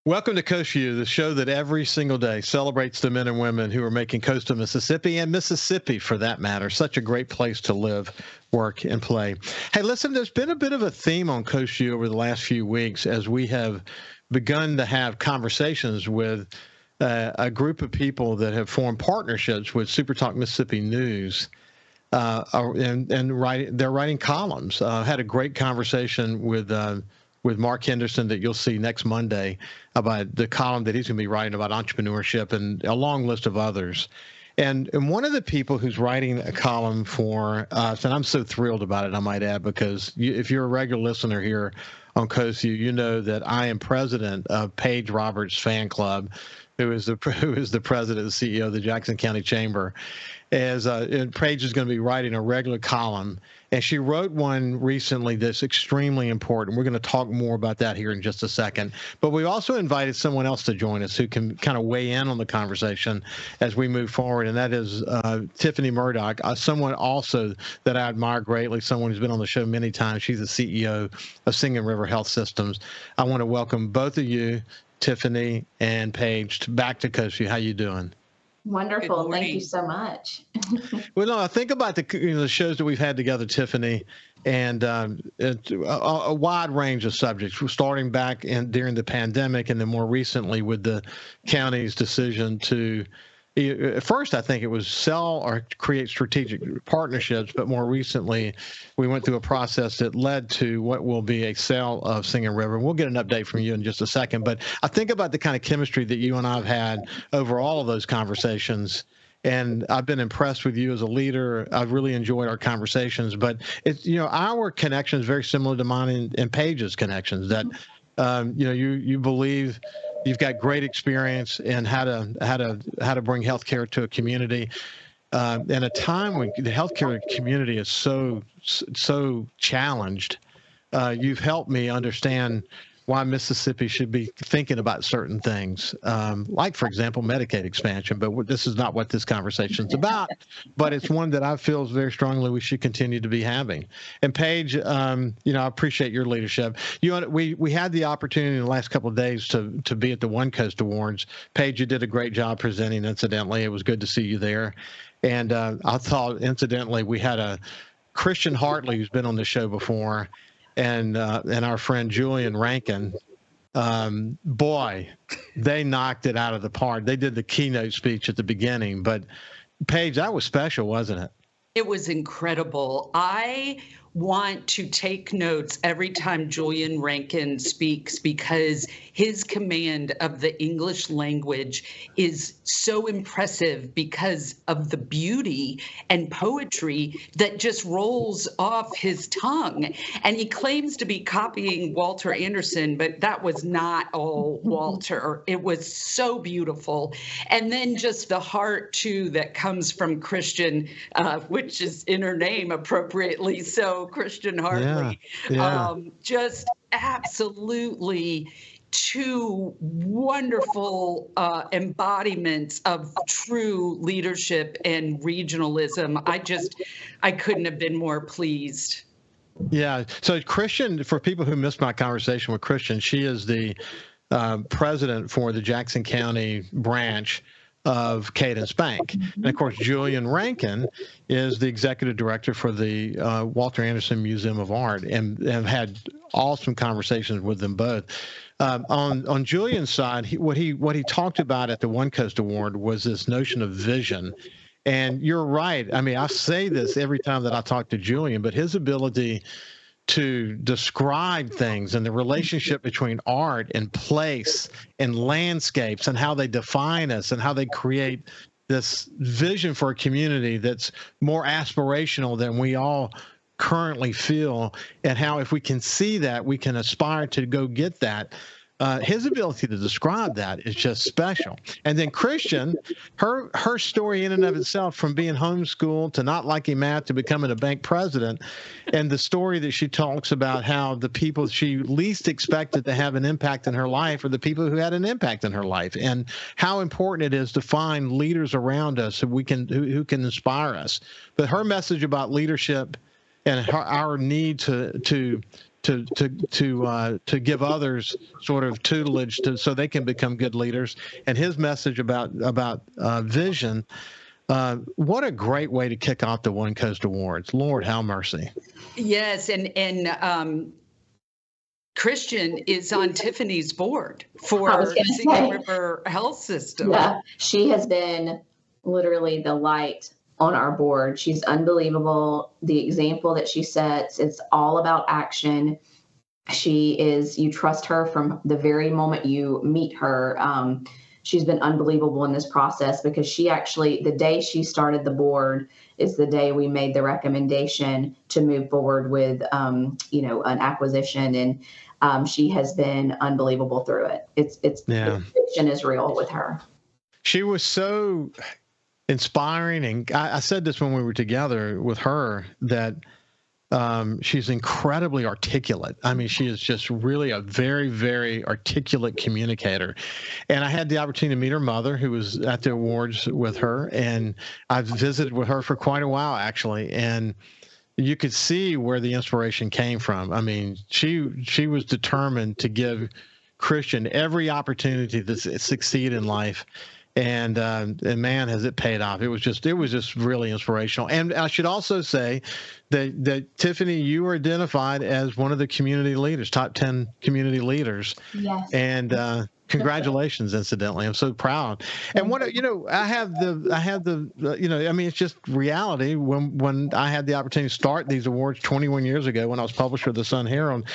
Welcome to Coast View, the show that every single day celebrates the men and women who are making coastal Mississippi and Mississippi, for that matter, such a great place to live, work, and play. Hey, listen, there's been a bit of a theme on Coast View over the last few weeks as we have begun to have conversations with a group of people that have formed partnerships with SuperTalk Mississippi News. And they're writing columns. Had a great conversation with Mark Henderson that you'll see next Monday about the column that he's going to be writing about entrepreneurship and a long list of others. And one of the people who's writing a column for us, and I'm so thrilled about it, I might add, because if you're a regular listener here on Coast View, you know that I am president of Paige Roberts Fan Club, who is the president and CEO of the Jackson County Chamber. And Paige is going to be writing a regular column, and she wrote one recently that's extremely important. We're going to talk more about that here in just a second. But we also invited someone else to join us who can kind of weigh in on the conversation as we move forward, and that is Tiffany Murdock, someone also that I admire greatly, someone who's been on the show many times. She's the CEO of Singing River Health Systems. I want to welcome both of you, Tiffany and Paige, back to Coast View. How you doing? Wonderful. Thank you so much. Well, no, I think about the shows that we've had together, Tiffany, and a wide range of subjects, starting back during the pandemic and then more recently with the county's decision to, at first I think it was sell or create strategic partnerships, but more recently we went through a process that led to what will be a sale of Singing River. We'll get an update from you in just a second, but I think about the kind of chemistry that you and I have had over all of those conversations, and I've been impressed with you as a leader. I've really enjoyed our conversations, but it's, our connection is very similar to mine and Paige's connections, that you believe you've got great experience in how to bring healthcare to a community, in a time when the healthcare community is so challenged. You've helped me understand why Mississippi should be thinking about certain things, like, for example, Medicaid expansion. But this is not what this conversation is about. But it's one that I feel very strongly we should continue to be having. And Paige, I appreciate your leadership. We had the opportunity in the last couple of days to be at the One Coast Awards. Paige, you did a great job presenting. Incidentally, it was good to see you there. And I thought, incidentally, we had a Christian Hartley who's been on the show before, and our friend Julian Rankin. Boy, they knocked it out of the park. They did the keynote speech at the beginning, but Paige, that was special, wasn't it? It was incredible. I want to take notes every time Julian Rankin speaks, because his command of the English language is so impressive because of the beauty and poetry that just rolls off his tongue. And he claims to be copying Walter Anderson, but that was not all Walter. It was so beautiful. And then just the heart, too, that comes from Christian, which is in her name appropriately so, Christian Hartley. Yeah. Just absolutely two wonderful embodiments of true leadership and regionalism. I couldn't have been more pleased. Yeah. So Christian, for people who missed my conversation with Christian, she is the president for the Jackson County branch of Cadence Bank. And of course, Julian Rankin is the executive director for the Walter Anderson Museum of Art, and have had awesome conversations with them both. On Julian's side, what he talked about at the One Coast Award was this notion of vision. And you're right. I mean, I say this every time that I talk to Julian, but his ability to describe things and the relationship between art and place and landscapes and how they define us and how they create this vision for a community that's more aspirational than we all currently feel, and how if we can see that, we can aspire to go get that. His ability to describe that is just special. And then Christian, her story in and of itself, from being homeschooled to not liking math to becoming a bank president, and the story that she talks about how the people she least expected to have an impact in her life are the people who had an impact in her life, and how important it is to find leaders around us who can inspire us. But her message about leadership and our need to to give others sort of tutelage so they can become good leaders. And his message about vision. What a great way to kick off the One Coast Awards. Lord, have mercy. Yes, and Christian is on Tiffany's board for Singing River Health System. Yeah, she has been literally the light on our board. She's unbelievable. The example that she sets, it's all about action. You trust her from the very moment you meet her. She's been unbelievable in this process because the day she started the board is the day we made the recommendation to move forward with, an acquisition. And she has been unbelievable through it. The fiction is real with her. She was so inspiring. And I said this when we were together with her, that she's incredibly articulate. I mean, she is just really a very, very articulate communicator. And I had the opportunity to meet her mother, who was at the awards with her, and I've visited with her for quite a while, actually. And you could see where the inspiration came from. I mean, she was determined to give Christian every opportunity to succeed in life. And man, has it paid off. It was just really inspirational. And I should also say that Tiffany, you were identified as one of the community leaders, top 10 community leaders. Yes. And congratulations, incidentally. I'm so proud. And I have the I mean, it's just reality. When I had the opportunity to start these awards 21 years ago, when I was publisher of the Sun Herald,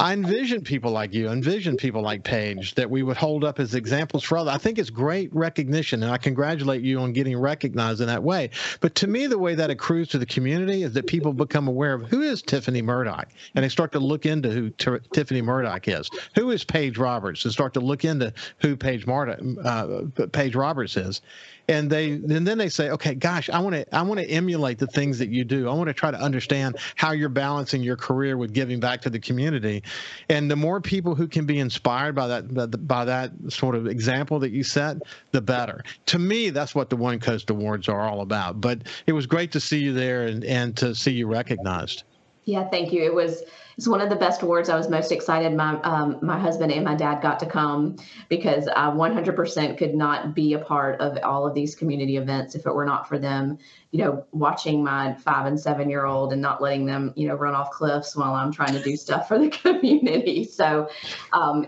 I envision people like you, people like Paige, that we would hold up as examples for others. I think it's great recognition, and I congratulate you on getting recognized in that way. But to me, the way that accrues to the community is that people become aware of who is Tiffany Murdock, and they start to look into who Tiffany Murdock is. Who is Paige Roberts, and start to look into who Paige Roberts is. And then they say, okay, gosh, I want to emulate the things that you do. I want to try to understand how you're balancing your career with giving back to the community. And the more people who can be inspired by that sort of example that you set, the better. To me, that's what the One Coast Awards are all about. But it was great to see you there and to see you recognized. Yeah, thank you. It's one of the best awards. I was most excited. My husband and my dad got to come because I 100% could not be a part of all of these community events if it were not for them, watching my 5 and 7-year-old and not letting them, run off cliffs while I'm trying to do stuff for the community. So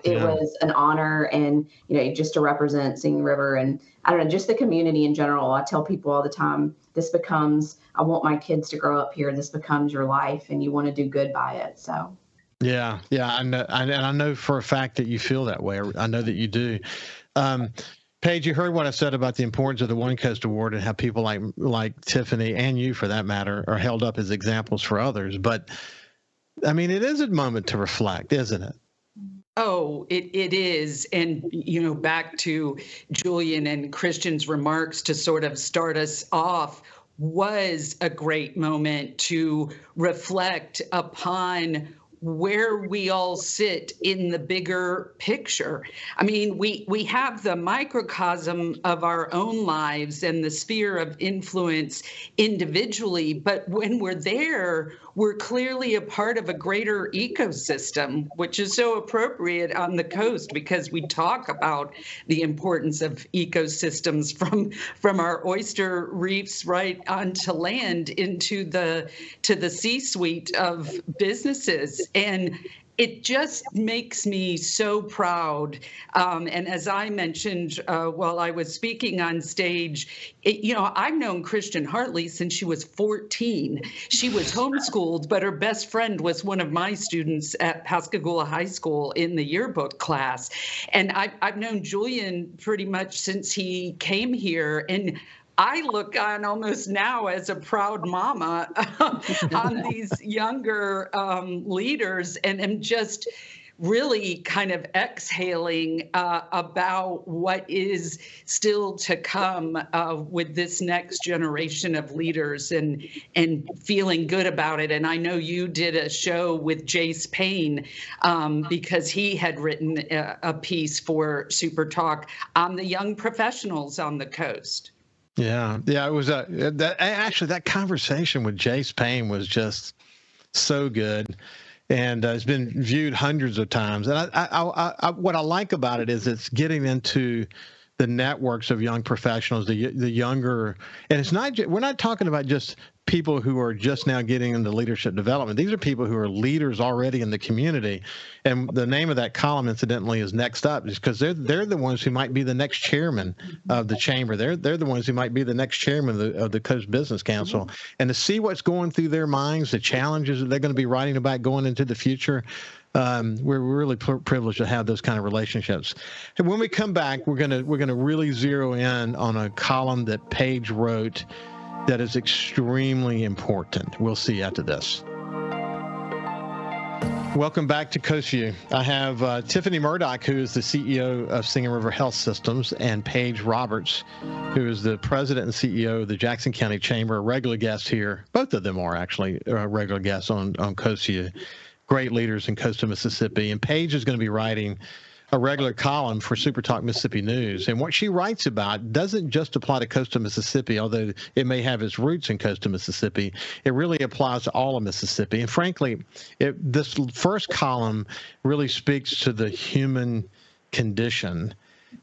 it was an honor, and, just to represent Singing River and, I don't know, just the community in general. I tell people all the time, I want my kids to grow up here. This becomes your life, and you want to do good by it. So. Yeah. I know for a fact that you feel that way. I know that you do. Paige, you heard what I said about the importance of the One Coast Award and how people like Tiffany, and you for that matter, are held up as examples for others. But I mean, it is a moment to reflect, isn't it? Oh, it is. And, back to Julian and Christian's remarks to sort of start us off, was a great moment to reflect upon where we all sit in the bigger picture. I mean, we have the microcosm of our own lives and the sphere of influence individually, but when we're there, we're clearly a part of a greater ecosystem, which is so appropriate on the coast because we talk about the importance of ecosystems from our oyster reefs right onto land into the C-suite of businesses. And it just makes me so proud. And as I mentioned while I was speaking on stage, I've known Christian Hartley since she was 14. She was homeschooled, but her best friend was one of my students at Pascagoula High School in the yearbook class. And I've known Julian pretty much since he came here. And I look on almost now as a proud mama on these younger leaders, and am just really kind of exhaling about what is still to come with this next generation of leaders, and feeling good about it. And I know you did a show with Jace Payne because he had written a piece for SuperTalk on the young professionals on the coast. Yeah. It was that conversation with Jace Payne was just so good. and it's been viewed hundreds of times. And what I like about it is it's getting into the networks of young professionals, the younger, and it's not. We're not talking about just people who are just now getting into leadership development. These are people who are leaders already in the community. And the name of that column, incidentally, is Next Up, is because they're the ones who might be the next chairman of the chamber. They're the ones who might be the next chairman of the Coast Business Council. And to see what's going through their minds, the challenges that they're going to be writing about going into the future. We're really privileged to have those kind of relationships. And when we come back, we're gonna really zero in on a column that Paige wrote that is extremely important. We'll see after this. Welcome back to Coast View. I have Tiffany Murdock, who is the CEO of Singing River Health Systems, and Paige Roberts, who is the president and CEO of the Jackson County Chamber, a regular guest here. Both of them are actually regular guests on Coast View. Great leaders in coastal Mississippi. And Paige is going to be writing a regular column for SuperTalk Mississippi News. And what she writes about doesn't just apply to coastal Mississippi, although it may have its roots in coastal Mississippi. It really applies to all of Mississippi. And frankly, this first column really speaks to the human condition.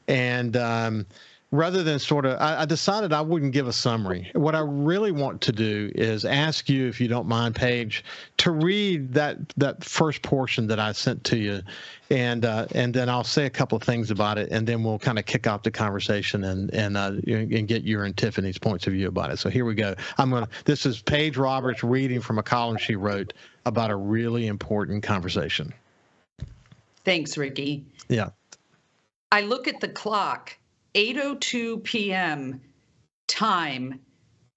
And rather than I decided I wouldn't give a summary. What I really want to do is ask you, if you don't mind, Paige, to read that first portion that I sent to you, and then I'll say a couple of things about it, and then we'll kind of kick off the conversation and get your and Tiffany's points of view about it. So here we go. This is Paige Roberts reading from a column she wrote about a really important conversation. Thanks, Ricky. Yeah. I look at the clock. 8:02 p.m. time.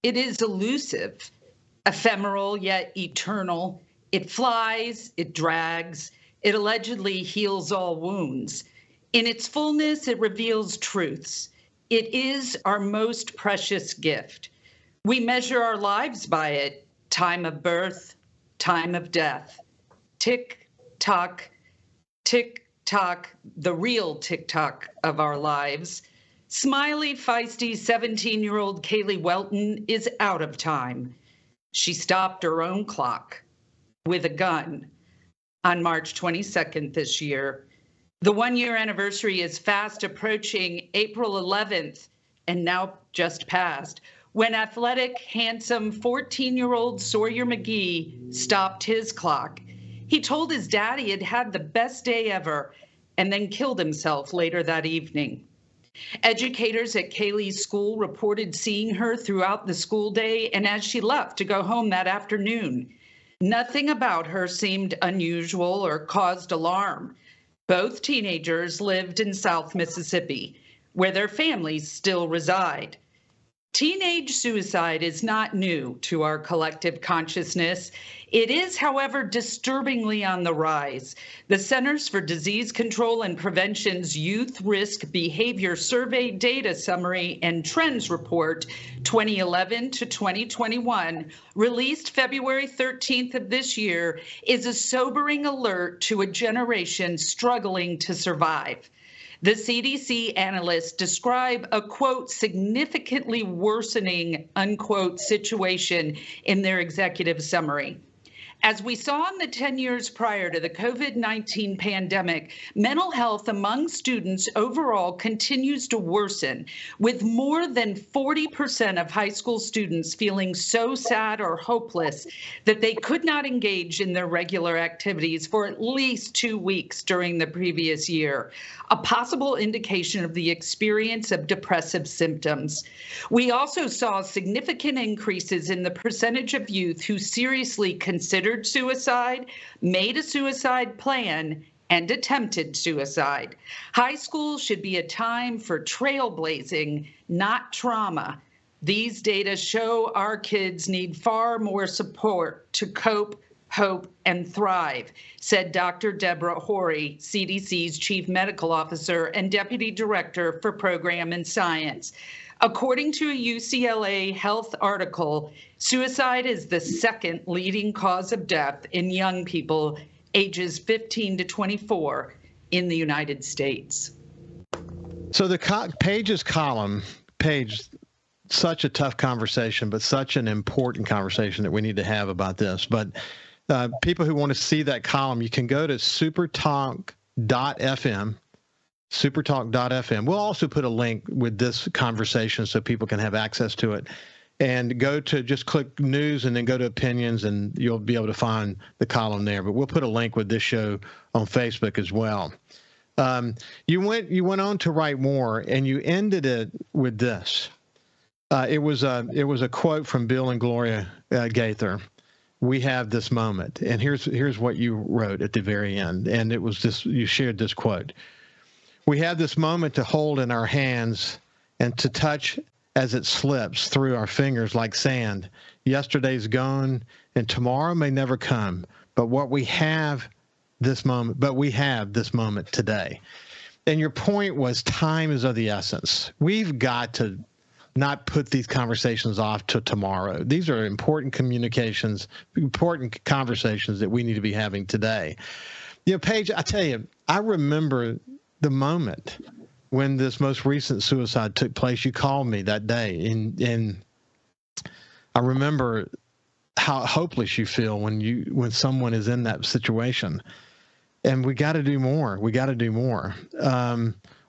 It is elusive, ephemeral yet eternal. It flies, it drags, it allegedly heals all wounds. In its fullness, it reveals truths. It is our most precious gift. We measure our lives by it, time of birth, time of death. Tick, tock, the real tick-tock of our lives. Smiley, feisty 17-year-old Kaylee Welton is out of time. She stopped her own clock with a gun on March 22nd this year. The one-year anniversary is fast approaching, April 11th, and now just passed, when athletic, handsome 14-year-old Sawyer McGee stopped his clock. He told his dad he had had the best day ever and then killed himself later that evening. Educators at Kaylee's school reported seeing her throughout the school day and as she left to go home that afternoon. Nothing about her seemed unusual or caused alarm. Both teenagers lived in South Mississippi, where their families still reside. Teenage suicide is not new to our collective consciousness. It is, however, disturbingly on the rise. The Centers for Disease Control and Prevention's Youth Risk Behavior Survey Data Summary and Trends Report 2011 to 2021, released February 13th of this year, is a sobering alert to a generation struggling to survive. The CDC analysts describe a, quote, significantly worsening, unquote, situation in their executive summary. As we saw in the 10 years prior to the COVID-19 pandemic, mental health among students overall continues to worsen, with more than 40% of high school students feeling so sad or hopeless that they could not engage in their regular activities for at least 2 weeks during the previous year, a possible indication of the experience of depressive symptoms. We also saw significant increases in the percentage of youth who seriously considered suicide, made a suicide plan, and attempted suicide. High school should be a time for trailblazing, not trauma. These data show our kids need far more support to cope, hope, and thrive, said Dr. Deborah Horry, CDC's Chief Medical Officer and Deputy Director for Program and Science. According to a UCLA Health article, suicide is the second leading cause of death in young people ages 15 to 24 in the United States. So the Paige's column, Paige, such a tough conversation, but such an important conversation that we need to have about this. But people who want to see that column, you can go to supertalk.fm. Supertalk.fm. We'll also put a link with this conversation so people can have access to it. And go to just click news and then go to opinions, and you'll be able to find the column there. But we'll put a link with this show on Facebook as well. You went on to write more, and you ended it with this. It was a quote from Bill and Gloria Gaither. We have this moment, and here's what you wrote at the very end, and it was this. You shared this quote. We have this moment to hold in our hands and to touch as it slips through our fingers like sand. Yesterday's gone, and tomorrow may never come. But we have this moment today. And your point was time is of the essence. We've got to not put these conversations off to tomorrow. These are important communications, important conversations that we need to be having today. You know, Paige, I tell you, I remember the moment when this most recent suicide took place. You called me that day, and I remember how hopeless you feel when someone is in that situation. And we got to do more. We got to do more.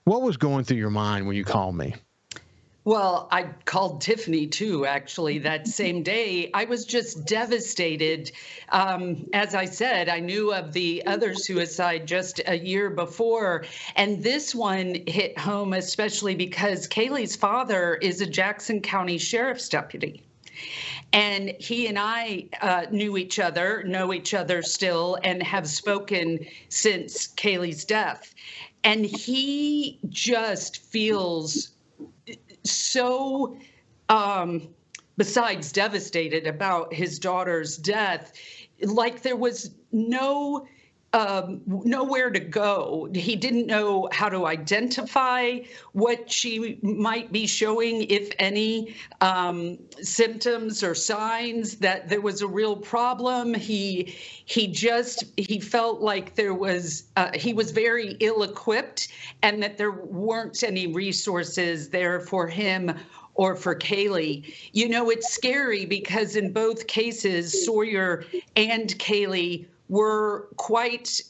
What was going through your mind when you called me? Well, I called Tiffany too, actually, that same day. I was just devastated. As I said, I knew of the other suicide just a year before. And this one hit home, especially because Kaylee's father is a Jackson County Sheriff's deputy. And he and I know each other still, and have spoken since Kaylee's death. And he just feels so, besides devastated about his daughter's death, like there was nowhere to go. He didn't know how to identify what she might be showing, if any, symptoms or signs that there was a real problem. He felt like he was very ill-equipped, and that there weren't any resources there for him or for Kaylee. You know, it's scary because in both cases, Sawyer and Kaylee were quite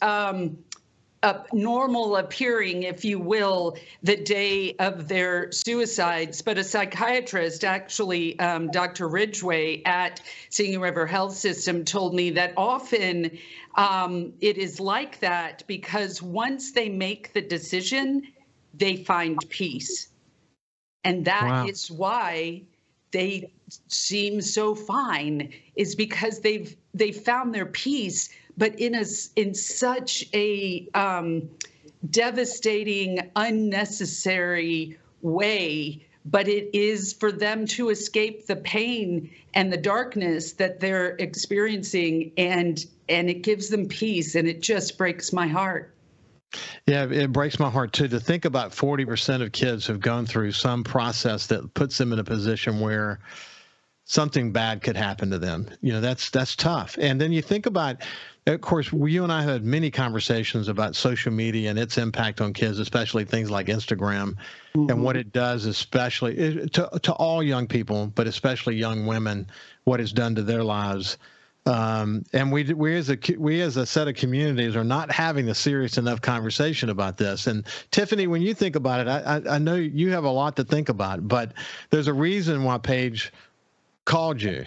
normal appearing, if you will, the day of their suicides. But a psychiatrist, actually, Dr. Ridgway at Singing River Health System, told me that often it is like that because once they make the decision, they find peace. And that is why they seem so fine, is because they've found their peace, but in such a devastating, unnecessary way. But it is for them to escape the pain and the darkness that they're experiencing, and it gives them peace, and it just breaks my heart. Yeah, it breaks my heart too to think about 40% of kids have gone through some process that puts them in a position where something bad could happen to them. You know, that's tough. And then you think about, of course, you and I had many conversations about social media and its impact on kids, especially things like Instagram, and what it does, especially to all young people, but especially young women, what it's done to their lives. And we as a set of communities are not having a serious enough conversation about this. And Tiffany, when you think about it, I know you have a lot to think about, but there's a reason why Paige called you.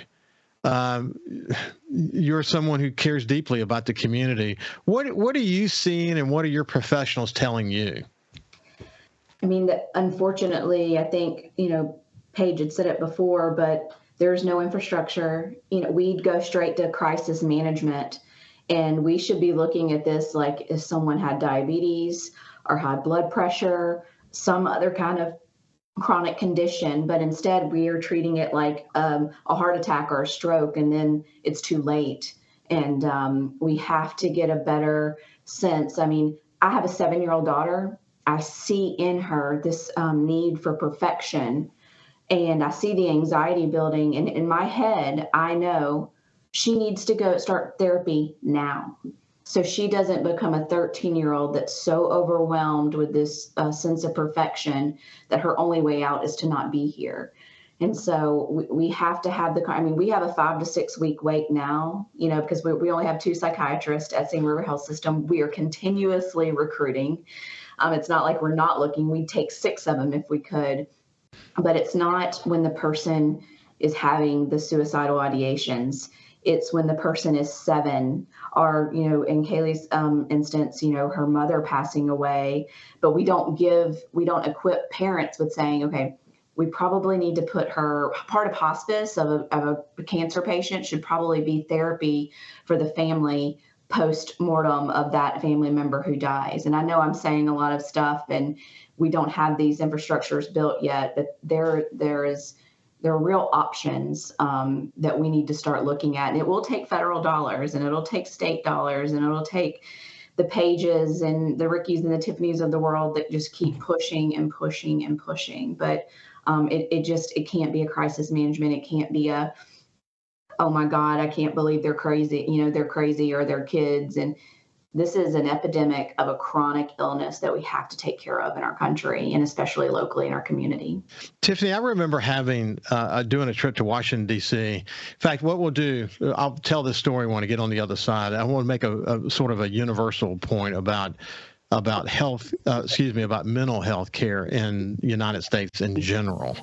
You're someone who cares deeply about the community. What are you seeing, and what are your professionals telling you? I mean, unfortunately, I think, Paige had said it before, but there's no infrastructure. We'd go straight to crisis management, and we should be looking at this like if someone had diabetes or high blood pressure, some other kind of chronic condition, but instead we are treating it like a heart attack or a stroke, and then it's too late. And we have to get a better sense. I mean, I have a 7-year-old daughter. I see in her this need for perfection, and I see the anxiety building. And in my head, I know she needs to go start therapy now, so she doesn't become a 13-year-old that's so overwhelmed with this sense of perfection that her only way out is to not be here. And so we have to have we have a 5 to 6 week wait now, because we only have 2 psychiatrists at Singing River Health System. We are continuously recruiting. It's not like we're not looking. We'd take 6 of them if we could, but it's not when the person is having the suicidal ideations. It's when the person is 7 or, in Kaylee's instance, her mother passing away, but we don't equip parents with saying, okay, we probably need to put her, part of hospice of a cancer patient should probably be therapy for the family post-mortem of that family member who dies. And I know I'm saying a lot of stuff and we don't have these infrastructures built yet, but there are real options that we need to start looking at. And it will take federal dollars, and it'll take state dollars, and it'll take the Paiges and the Rickies and the Tiffanys of the world that just keep pushing and pushing and pushing. But it can't be a crisis management. It can't be oh my God, I can't believe they're crazy. They're crazy, or their kids. And this is an epidemic of a chronic illness that we have to take care of in our country, and especially locally in our community. Tiffany, I remember doing a trip to Washington, D.C. In fact, what we'll do, I'll tell this story when I get on the other side. I want to make a sort of a universal point about mental health care in the United States in general.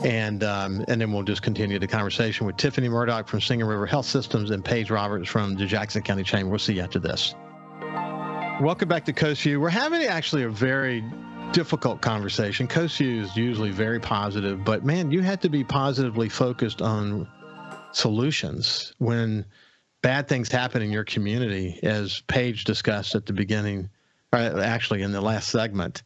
And then we'll just continue the conversation with Tiffany Murdock from Singing River Health Systems and Paige Roberts from the Jackson County Chamber. We'll see you after this. Welcome back to Coast View. We're having actually a very difficult conversation. Coast View is usually very positive, but man, you have to be positively focused on solutions when bad things happen in your community, as Paige discussed at the beginning, or actually in the last segment.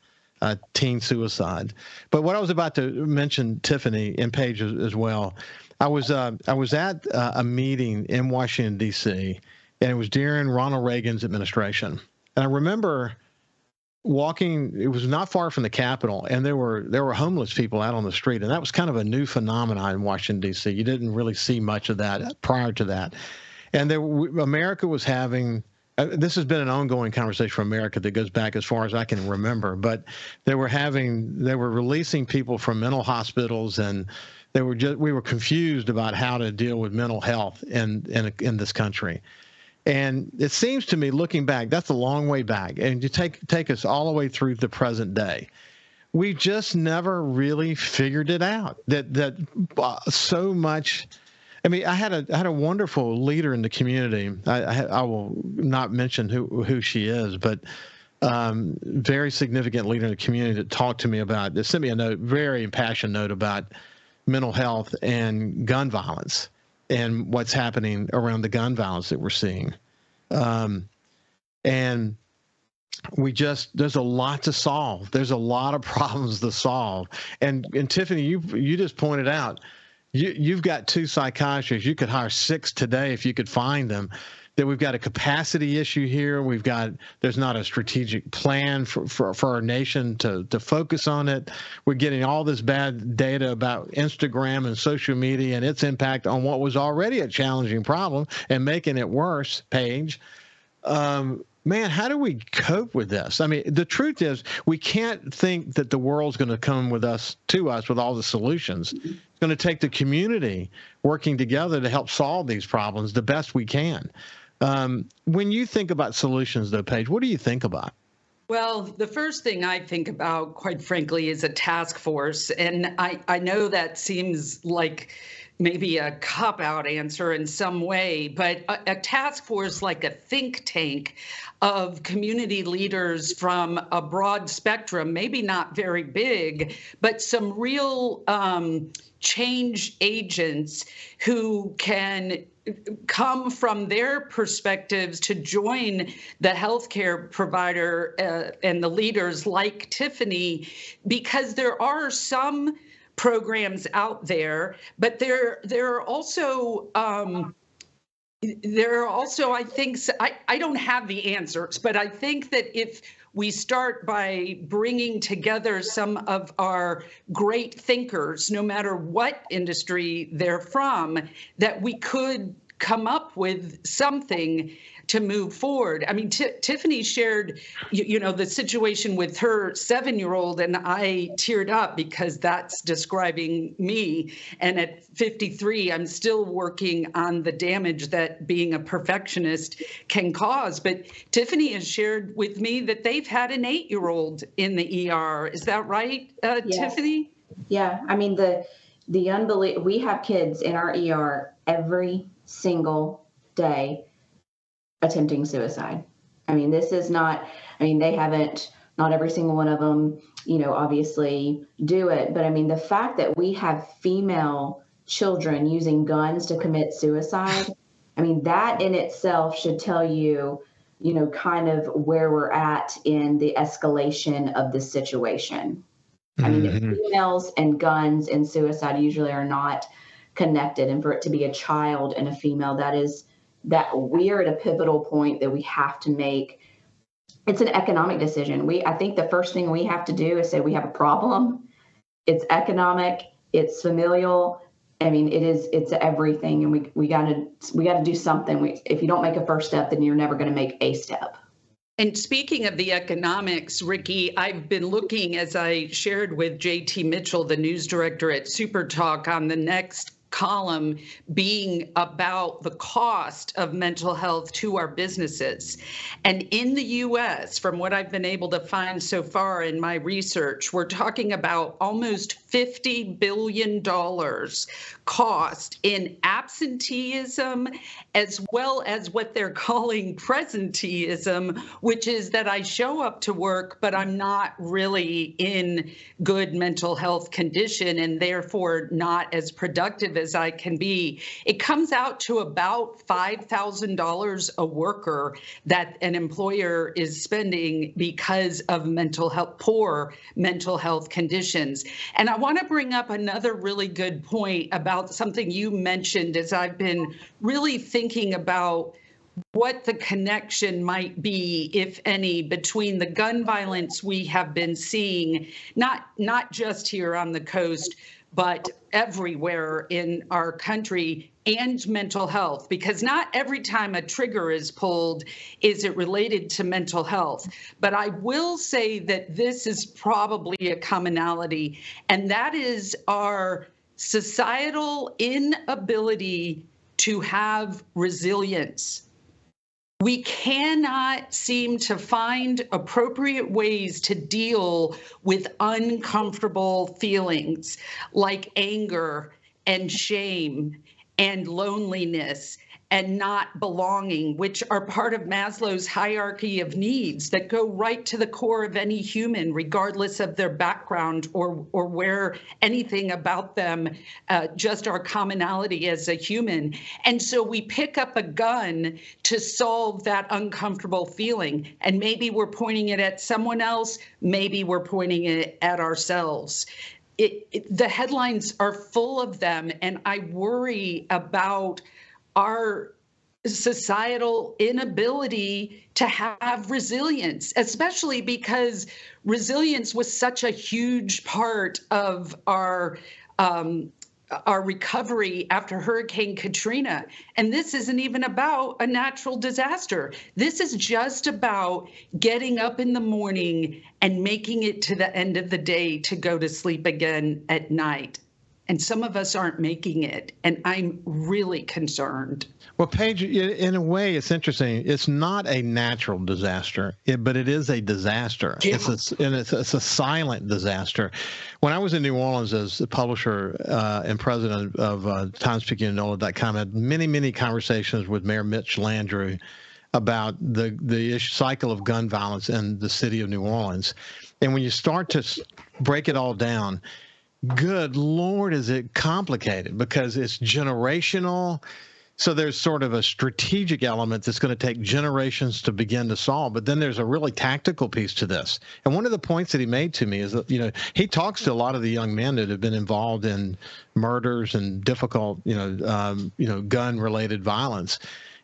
Teen suicide. But what I was about to mention, Tiffany and Paige as well, I was at a meeting in Washington, D.C., and it was during Ronald Reagan's administration. And I remember walking, it was not far from the Capitol, and there were homeless people out on the street. And that was kind of a new phenomenon in Washington, D.C. You didn't really see much of that prior to that. And America was having... this has been an ongoing conversation for America that goes back as far as I can remember, but they were releasing people from mental hospitals, and we were confused about how to deal with mental health in this country. And it seems to me, looking back, that's a long way back, and you take us all the way through the present day. We just never really figured it out. That so much. I mean, I had a wonderful leader in the community. I will not mention who she is, but very significant leader in the community that talked to me that sent me a note, very impassioned note about mental health and gun violence and what's happening around the gun violence that we're seeing. And there's a lot to solve. There's a lot of problems to solve. And Tiffany, you just pointed out, you've got 2 psychiatrists. You could hire 6 today if you could find them. That we've got a capacity issue here. There's not a strategic plan for our nation to focus on it. We're getting all this bad data about Instagram and social media and its impact on what was already a challenging problem and making it worse, Paige. Man, how do we cope with this? I mean, the truth is we can't think that the world's going to come to us with all the solutions. It's going to take the community working together to help solve these problems the best we can. When you think about solutions, though, Paige, what do you think about? Well, the first thing I think about, quite frankly, is a task force. And I know that seems like maybe a cop-out answer in some way, but a task force, like a think tank of community leaders from a broad spectrum, maybe not very big, but some real change agents who can come from their perspectives to join the healthcare provider and the leaders like Tiffany, because there are some programs out there, but there are also I think, I don't have the answers, but I think that if we start by bringing together some of our great thinkers, no matter what industry they're from, that we could come up with something to move forward. I mean, Tiffany shared, the situation with her 7-year-old, and I teared up because that's describing me. And at 53, I'm still working on the damage that being a perfectionist can cause. But Tiffany has shared with me that they've had an 8-year-old in the ER. Is that right, Yes. Tiffany? Yeah. I mean, we have kids in our ER every single day attempting suicide. I mean, not every single one of them, obviously do it. But I mean, the fact that we have female children using guns to commit suicide, I mean, that in itself should tell you, kind of where we're at in the escalation of this situation. I mean, females and guns and suicide usually are not connected. And for it to be a child and a female, that we're at a pivotal point that we have to make. It's an economic decision. I think the first thing we have to do is say we have a problem. It's economic, it's familial. I mean, it's everything. And we gotta do something. If you don't make a first step, then you're never going to make a step. And speaking of the economics, Ricky, I've been looking, as I shared with JT Mitchell, the news director at SuperTalk, on the next column being about the cost of mental health to our businesses. And in the U.S., from what I've been able to find so far in my research, we're talking about almost $50 billion cost in absenteeism, as well as what they're calling presenteeism, which is that I show up to work, but I'm not really in good mental health condition and therefore not as productive as I can be. It comes out to about $5,000 a worker that an employer is spending because of poor mental health conditions. And I want to bring up another really good point about something you mentioned as I've been really thinking about what the connection might be, if any, between the gun violence we have been seeing, not just here on the coast, but everywhere in our country, and mental health, because not every time a trigger is pulled is it related to mental health. But I will say that this is probably a commonality, and that is our societal inability to have resilience. We cannot seem to find appropriate ways to deal with uncomfortable feelings like anger and shame and loneliness and not belonging, which are part of Maslow's hierarchy of needs that go right to the core of any human, regardless of their background or where anything about them, just our commonality as a human. And so we pick up a gun to solve that uncomfortable feeling. And maybe we're pointing it at someone else, maybe we're pointing it at ourselves. The headlines are full of them, and I worry about our societal inability to have resilience, especially because resilience was such a huge part of our recovery after Hurricane Katrina. And this isn't even about a natural disaster. This is just about getting up in the morning and making it to the end of the day to go to sleep again at night. And some of us aren't making it, and I'm really concerned. Well, Paige, in a way, it's interesting. It's not a natural disaster, but it is a disaster. Yeah. It's a silent disaster. When I was in New Orleans as the publisher and president of TimesPicayune.com, I had many conversations with Mayor Mitch Landrieu about the cycle of gun violence in the city of New Orleans. And when you start to break it all down, good Lord, is it complicated, because it's generational. So there's sort of a strategic element that's going to take generations to begin to solve. But then there's a really tactical piece to this. And one of the points that he made to me is that, he talks to a lot of the young men that have been involved in murders and difficult, gun-related violence.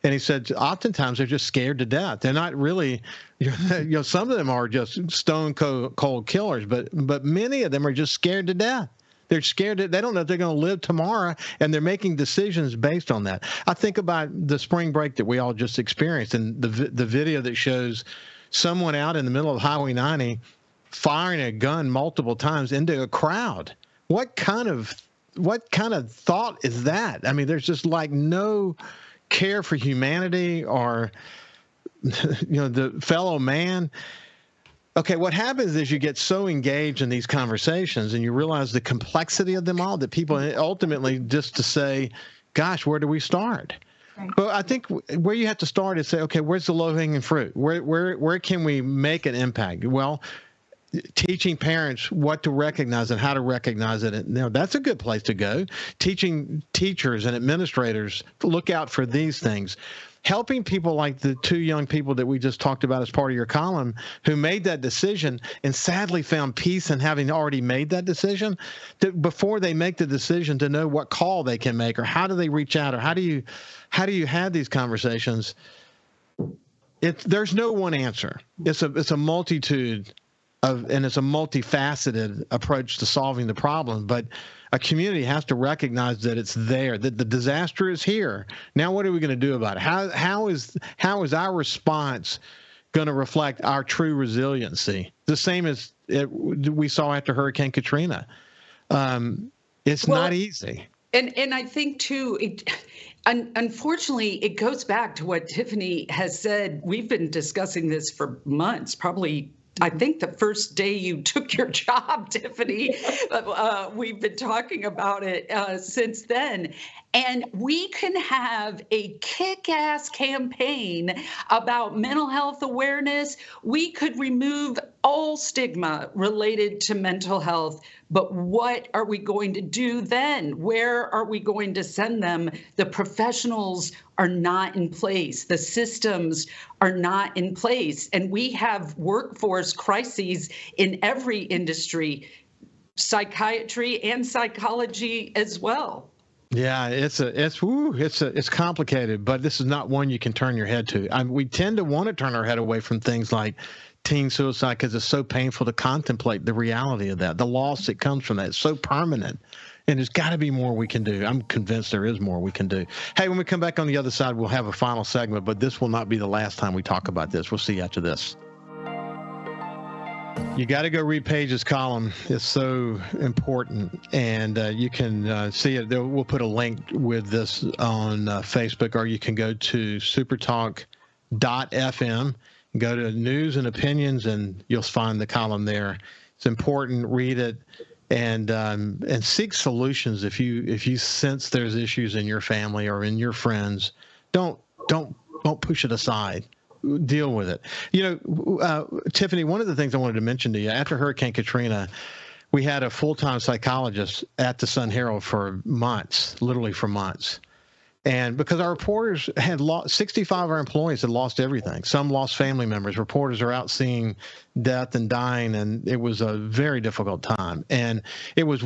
And he said, oftentimes they're just scared to death. They're not really, some of them are just stone cold killers, but many of them are just scared to death. They're scared that they don't know if they're going to live tomorrow, and they're making decisions based on that. I think about the spring break that we all just experienced, and the video that shows someone out in the middle of Highway 90 firing a gun multiple times into a crowd. What kind of thought is that? I mean, there's just like no care for humanity or the fellow man. Okay, what happens is you get so engaged in these conversations and you realize the complexity of them all that people ultimately just to say, gosh, where do we start? Right. But I think where you have to start is say, okay, where's the low-hanging fruit? Where can we make an impact? Well, teaching parents what to recognize and how to recognize it. That's a good place to go. Teaching teachers and administrators to look out for these things. Helping people like the two young people that we just talked about as part of your column who made that decision and sadly found peace in having already made that decision before they make the decision to know what call they can make or how do they reach out or how do you have these conversations. There's no one answer. It's a multitude and it's a multifaceted approach to solving the problem, but a community has to recognize that it's there, that the disaster is here. Now, what are we going to do about it? How is our response going to reflect our true resiliency? The same as we saw after Hurricane Katrina. It's not easy. And I think, too, unfortunately, it goes back to what Tiffany has said. We've been discussing this for months, probably I think the first day you took your job, Tiffany, we've been talking about it since then. And we can have a kick-ass campaign about mental health awareness. We could remove all stigma related to mental health. But what are we going to do then? Where are we going to send them? The professionals are not in place. The systems are not in place. And we have workforce crises in every industry, psychiatry and psychology as well. Yeah, it's complicated, but this is not one you can turn your head to. We tend to want to turn our head away from things like teen suicide because it's so painful to contemplate the reality of that, the loss that comes from that. It's so permanent, and there's got to be more we can do. I'm convinced there is more we can do. Hey, when we come back on the other side, we'll have a final segment, but this will not be the last time we talk about this. We'll see you after this. You got to go read Paige's column. It's so important, and you can see it. We'll put a link with this on Facebook, or you can go to supertalk.fm, go to news and opinions, and you'll find the column there. It's important. Read it, and seek solutions if you sense there's issues in your family or in your friends. Don't push it aside. Deal with it. Tiffany, one of the things I wanted to mention to you, after Hurricane Katrina, we had a full-time psychologist at the Sun-Herald for months, literally for months. And because our reporters had lost, 65 of our employees had lost everything. Some lost family members. Reporters are out seeing death and dying, and it was a very difficult time. And it was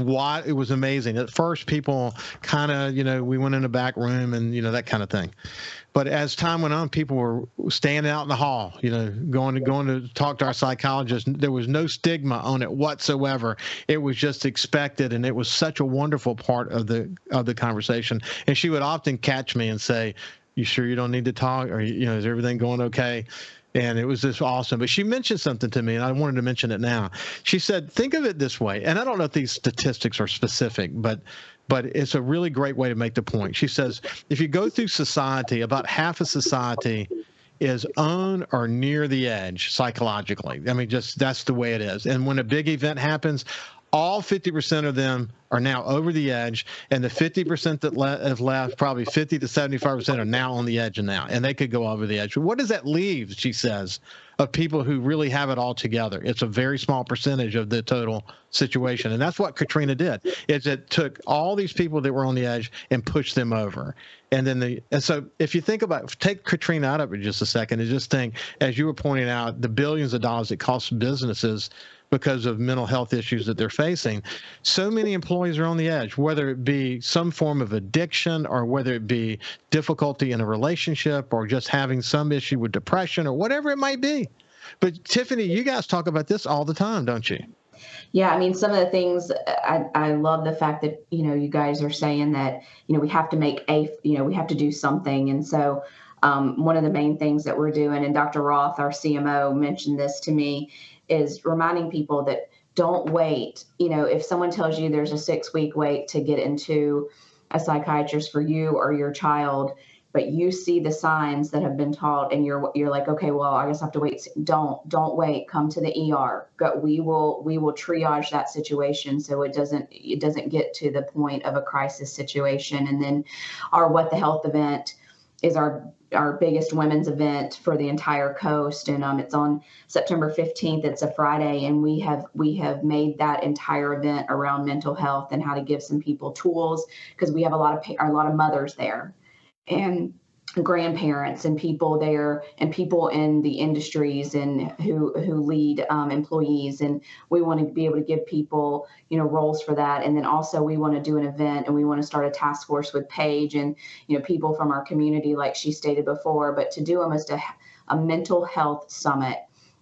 amazing. At first, people kind of, we went in the back room and, that kind of thing. But as time went on, people were standing out in the hall, going to talk to our psychologist. There was no stigma on it whatsoever. It was just expected, and it was such a wonderful part of the conversation. And she would often catch me and say, "You sure you don't need to talk? Or is everything going okay?" And it was just awesome. But she mentioned something to me, and I wanted to mention it now. She said, "Think of it this way," and I don't know if these statistics are specific, but it's a really great way to make the point. She says, if you go through society, about half of society is on or near the edge psychologically. I mean, just that's the way it is. And when a big event happens, all 50% of them are now over the edge, and the 50% that have left, probably 50 to 75% are now on the edge now, and they could go over the edge. What does that leave, she says, of people who really have it all together? It's a very small percentage of the total situation, and that's what Katrina did. It took all these people that were on the edge and pushed them over. And so if you think take Katrina out of it just a second and just think, as you were pointing out, the billions of dollars it costs businesses because of mental health issues that they're facing. So many employees are on the edge, whether it be some form of addiction or whether it be difficulty in a relationship or just having some issue with depression or whatever it might be. But Tiffany, you guys talk about this all the time, don't you? Yeah, I mean, some of the things I love the fact that, you guys are saying that, we have to we have to do something. And so one of the main things that we're doing, and Dr. Roth, our CMO, mentioned this to me, is reminding people that don't wait. If someone tells you there's a 6-week wait to get into a psychiatrist for you or your child, but you see the signs that have been taught and you're like, okay, well, I guess I have to wait. Don't wait. Come to the ER. We will triage that situation so it doesn't get to the point of a crisis situation. And then our What the Health event is our biggest women's event for the entire coast, and it's on September 15th. It's a Friday, and we have made that entire event around mental health and how to give some people tools, because we have a lot of mothers there, and grandparents and people there, and people in the industries and who lead employees, and we want to be able to give people roles for that. And then also we want to do an event, and we want to start a task force with Paige and people from our community, like she stated before, but to do almost a mental health summit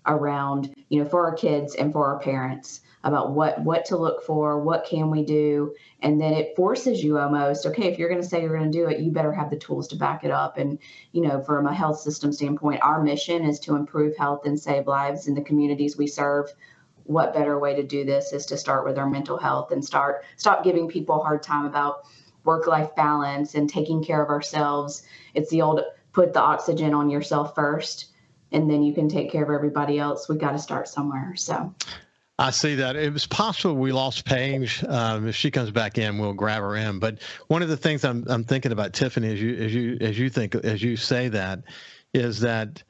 around for our kids and for our parents, about what to look for, what can we do. And then it forces you almost, okay, if you're going to say you're going to do it, you better have the tools to back it up. And, from a health system standpoint, our mission is to improve health and save lives in the communities we serve. What better way to do this is to start with our mental health and stop giving people a hard time about work-life balance and taking care of ourselves. It's the old, put the oxygen on yourself first, and then you can take care of everybody else. We got to start somewhere. So I see that. It was possible we lost Paige. If she comes back in, we'll grab her in. But one of the things I'm thinking about, Tiffany, as you say that, is that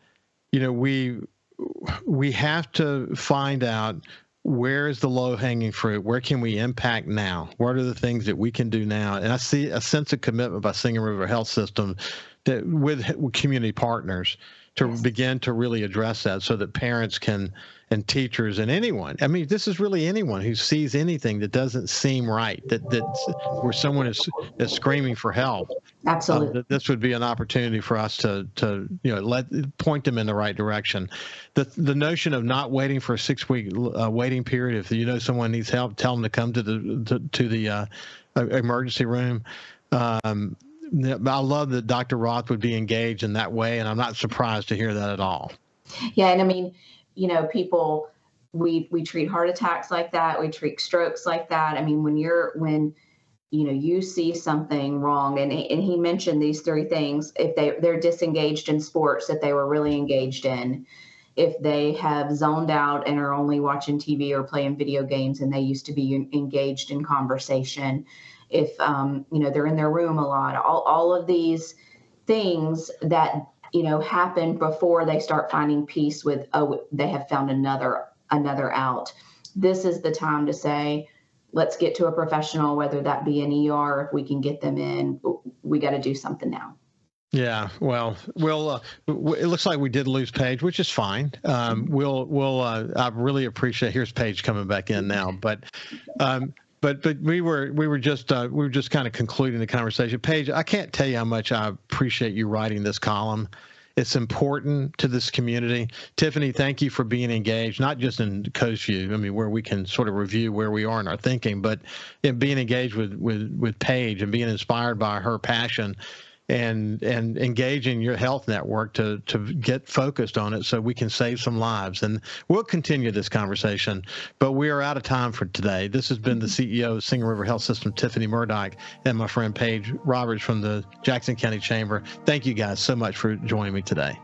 we have to find out where is the low-hanging fruit. Where can we impact now? What are the things that we can do now? And I see a sense of commitment by Singing River Health System that with community partners to begin to really address that, so that parents can, and teachers and anyone, I mean, this is really anyone who sees anything that doesn't seem right, that's where someone is screaming for help. Absolutely. That this would be an opportunity for us to point them in the right direction. The notion of not waiting for a 6-week waiting period. If someone needs help, tell them to come to the emergency room. I love that Dr. Roth would be engaged in that way, and I'm not surprised to hear that at all. Yeah, and I mean, people, we treat heart attacks like that. We treat strokes like that. I mean, when you see something wrong, and he mentioned these 3 things: if they're disengaged in sports that they were really engaged in, if they have zoned out and are only watching TV or playing video games and they used to be engaged in conversation, if they're in their room a lot, all of these things that happen before they start finding peace with, they have found another out. This is the time to say, let's get to a professional, whether that be an ER, if we can get them in. We got to do something now. Yeah, well, it looks like we did lose Paige, which is fine. I really appreciate. Here's Paige coming back in now, but we were just kind of concluding the conversation. Paige, I can't tell you how much I appreciate you writing this column. It's important to this community. Tiffany, thank you for being engaged, not just in Coast View, I mean, where we can sort of review where we are in our thinking, but in being engaged with Paige and being inspired by her passion and engaging your health network to get focused on it so we can save some lives. And we'll continue this conversation, but we are out of time for today. This has been the CEO of Singing River Health System, Tiffany Murdock, and my friend Paige Roberts from the Jackson County Chamber. Thank you guys so much for joining me today.